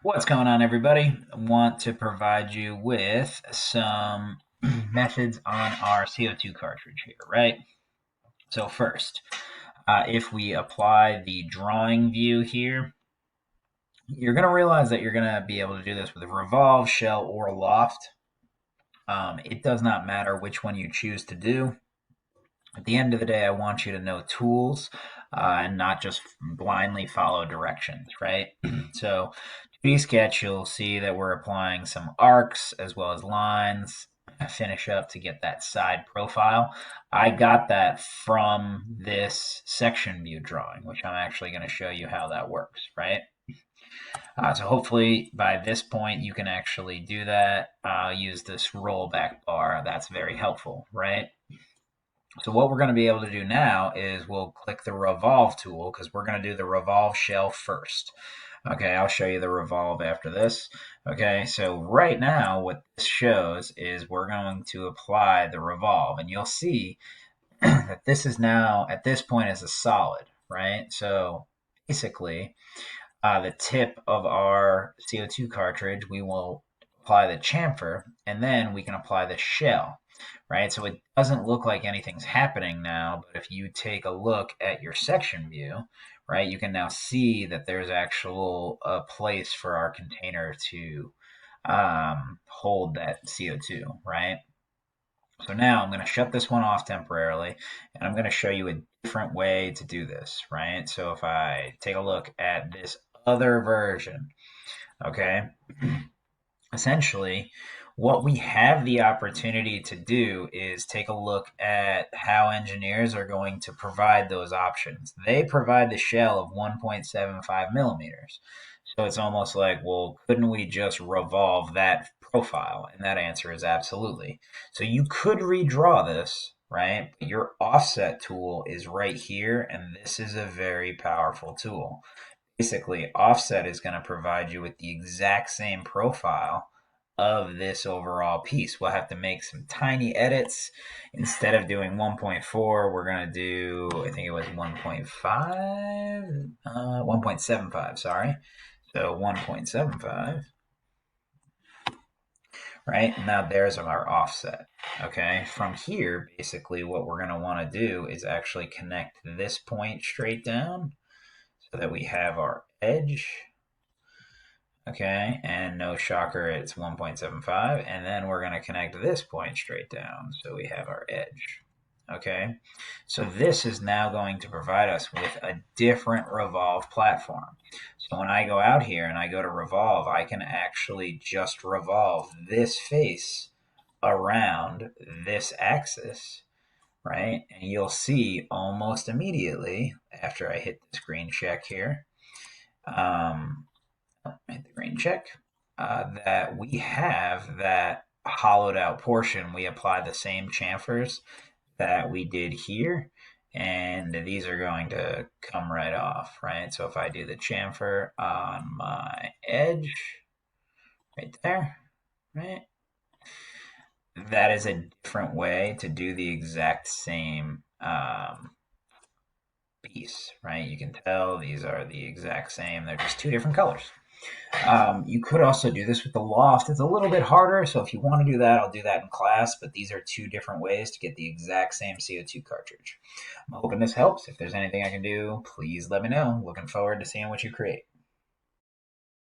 What's going on, everybody? I want to provide you with some methods on our CO2 cartridge here, right? So first, if we apply the drawing view here, you're going to realize that you're going to be able to do this with a revolve, shell, or loft. It does not matter which one you choose to do. At the end of the day, I want you to know tools and not just blindly follow directions, right? So 2D sketch, you'll see that we're applying some arcs as well as lines. Finish up to get that side profile. I got that from this section view drawing, which I'm actually going to show you how that works, right? So hopefully by this point you can actually do that. Use this rollback bar. That's very helpful, right? So what we're going to be able to do now is we'll click the revolve tool because we're going to do the revolve shell first. Okay, I'll show you the revolve after this. Okay, so right now what this shows is we're going to apply the revolve, and you'll see that this is now at this point is a solid, right? So basically, the tip of our CO2 cartridge, we will apply the chamfer, and then we can apply the shell, right? So it doesn't look like anything's happening now, but if you take a look at your section view, right, you can now see that there's actual a place for our container to hold that CO2, right? So now I'm going to shut this one off temporarily, and I'm going to show you a different way to do this, right? So if I take a look at this other version, okay, essentially what we have the opportunity to do is take a look at how engineers are going to provide those options. They provide the shell of 1.75 millimeters. So it's almost like, well, couldn't we just revolve that profile? And that answer is absolutely. So you could redraw this, right? But your offset tool is right here, and this is a very powerful tool. Basically, offset is going to provide you with the exact same profile of this overall piece. We'll have to make some tiny edits. Instead of doing 1.4, we're going to do, I think it was 1.5, 1.75, sorry. So 1.75, right? Now there's our offset. Okay, from here, basically what we're going to want to do is actually connect this point straight down so that we have our edge. Okay, and no shocker, it's 1.75, and then we're going to connect this point straight down so we have our edge. Okay, so this is now going to provide us with a different revolve platform. So when I go out here and I go to revolve, I can actually just revolve this face around this axis, right? And you'll see almost immediately after I hit this green check here, hit the green check, that we have that hollowed out portion. We apply the same chamfers that we did here, and these are going to come right off, right? So if I do the chamfer on my edge, right there, right? That is a different way to do the exact same piece, right? You can tell these are the exact same. They're just two different colors. You could also do this with the loft. It's a little bit harder, so if you want to do that, I'll do that in class, but these are two different ways to get the exact same CO2 cartridge. I'm hoping this helps. If there's anything I can do, please let me know. Looking forward to seeing what you create.